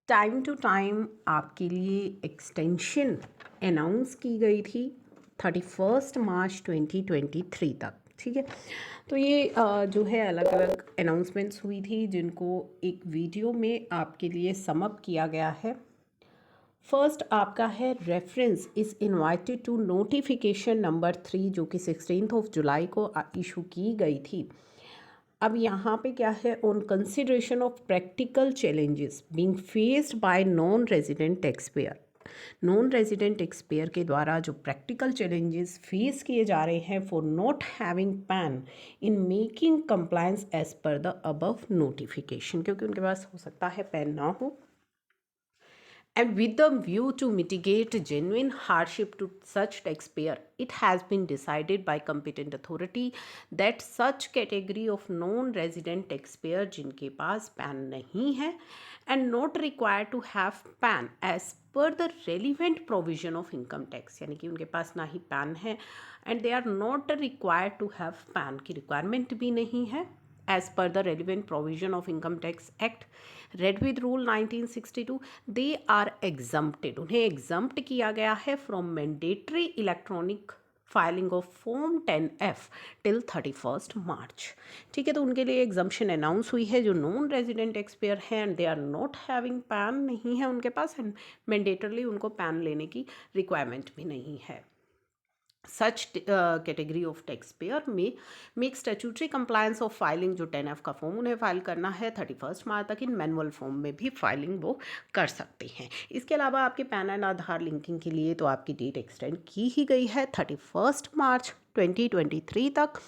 Time to time आपके लिए extension announce की गई थी 31 मार्च 2023 तक। ठीक है, तो ये जो है अलग अलग अनाउंसमेंट्स हुई थी जिनको एक वीडियो में आपके लिए सम अप किया गया है। फर्स्ट आपका है reference is invited to notification number 3 जो कि 16 जुलाई को इशू की गई थी। अब यहाँ पे क्या है, on consideration of practical challenges being faced by non resident tax payer. Non resident tax payer के द्वारा जो प्रैक्टिकल चैलेंजेस फेस किए जा रहे हैं for not having PAN in making compliance as per the above notification, क्योंकि उनके पास हो सकता है पैन ना हो, and with the view to mitigate genuine hardship to such taxpayer, it has been decided by competent authority that such category of non-resident taxpayer जिनके पास pan नहीं है and not required to have PAN as per the relevant provision of income tax, यानी कि उनके पास ना ही pan है and they are not required to have PAN की requirement भी नहीं है as per the relevant provision of Income Tax Act read with Rule 1962, they are exempted, उन्हें exempt किया गया है from mandatory electronic filing of form 10F till 31 मार्च। ठीक है, तो उनके लिए एग्जम्पशन अनाउंस हुई है जो नॉन रेजिडेंट टैक्स पेयर हैं and they are not having PAN, नहीं है उनके पास एंड मैंडेटरली उनको पैन लेने की रिक्वायरमेंट भी नहीं है। Such category of taxpayer may make statutory compliance of filing, जो 10F का फॉर्म उन्हें फाइल करना है 31 मार्च तक, इन मैनुअल फॉर्म में भी फाइलिंग वो कर सकते हैं। इसके अलावा आपके पैन एंड आधार लिंकिंग के लिए तो आपकी डेट एक्सटेंड की ही गई है 31 मार्च 2023 तक।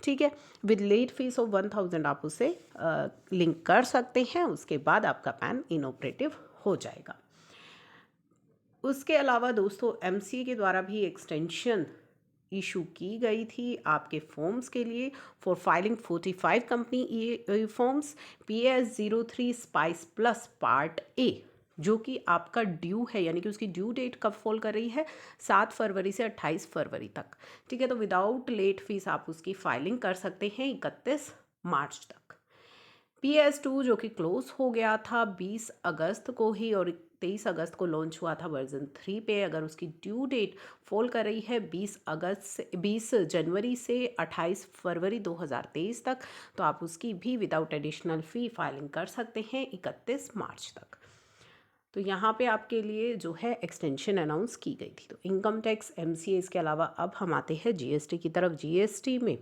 ठीक है, विद लेट फीस ऑफ 1000 आप उसे लिंक कर सकते हैं, उसके बाद आपका पैन इनऑपरेटिव हो जाएगा। उसके अलावा दोस्तों एमसीए के द्वारा भी एक्सटेंशन इशू की गई थी आपके फॉर्म्स के लिए for filing 45 company E forms PS03 spice plus part A, जो कि आपका ड्यू है, यानी कि उसकी ड्यू डेट कब फॉल कर रही है 7 फरवरी से 28 फरवरी तक। ठीक है, तो विदाउट लेट फीस आप उसकी फाइलिंग कर सकते हैं 31 मार्च तक। PS2 जो कि क्लोज हो गया था 20 अगस्त को ही और 23 अगस्त को लॉन्च हुआ था वर्जन 3 पे, अगर उसकी ड्यू डेट फॉल कर रही है 20 जनवरी से 28 फरवरी 2023 तक, तो आप उसकी भी विदाउट एडिशनल फ़ी फाइलिंग कर सकते हैं 31 मार्च तक। तो यहाँ पे आपके लिए जो है एक्सटेंशन अनाउंस की गई थी। तो इनकम टैक्स, एमसीए, इसके अलावा अब हम आते हैं जीएसटी की तरफ। जीएसटी में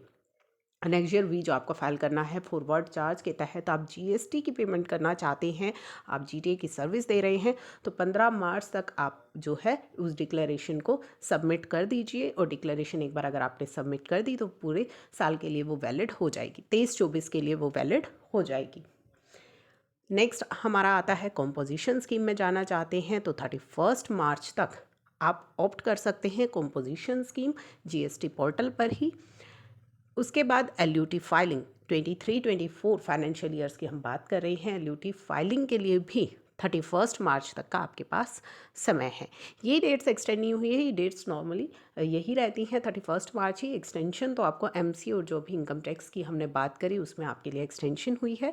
नेक्स्ट ईयर वी जो आपको फाइल करना है फॉरवर्ड चार्ज के तहत आप जीएसटी की पेमेंट करना चाहते हैं, आप जीटीए की सर्विस दे रहे हैं, तो 15 मार्च तक आप जो है उस डिक्लेरेशन को सबमिट कर दीजिए। और डिक्लेरेशन एक बार अगर आपने सबमिट कर दी तो पूरे साल के लिए वो वैलिड हो जाएगी, 23-24 के लिए वो वैलिड हो जाएगी। नेक्स्ट हमारा आता है कॉम्पोजिशन स्कीम में जाना चाहते हैं तो 31 मार्च तक आप ऑप्ट कर सकते हैं कॉम्पोजिशन स्कीम जीएसटी पोर्टल पर ही। उसके बाद एलयूटी फाइलिंग 23-24 फाइनेंशियल ईयर्स की हम बात कर रहे हैं, एलयूटी फाइलिंग के लिए भी 31 मार्च तक का आपके पास समय है। ये डेट्स एक्सटेंड नहीं हुई है, ये डेट्स नॉर्मली यही रहती हैं 31 मार्च ही। एक्सटेंशन तो आपको एमसी और जो भी इनकम टैक्स की हमने बात करी उसमें आपके लिए एक्सटेंशन हुई है।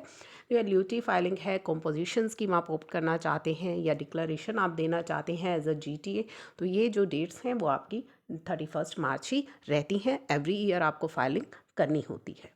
तो एलयूटी फाइलिंग है, कॉम्पोजिशन स्कीम आप ऑप्ट करना चाहते हैं या डिक्लेरेशन आप देना चाहते हैं एज अ जीटीए, तो ये जो डेट्स हैं वो आपकी 31 मार्च ही रहती हैं। एवरी ईयर आपको फाइलिंग करनी होती है।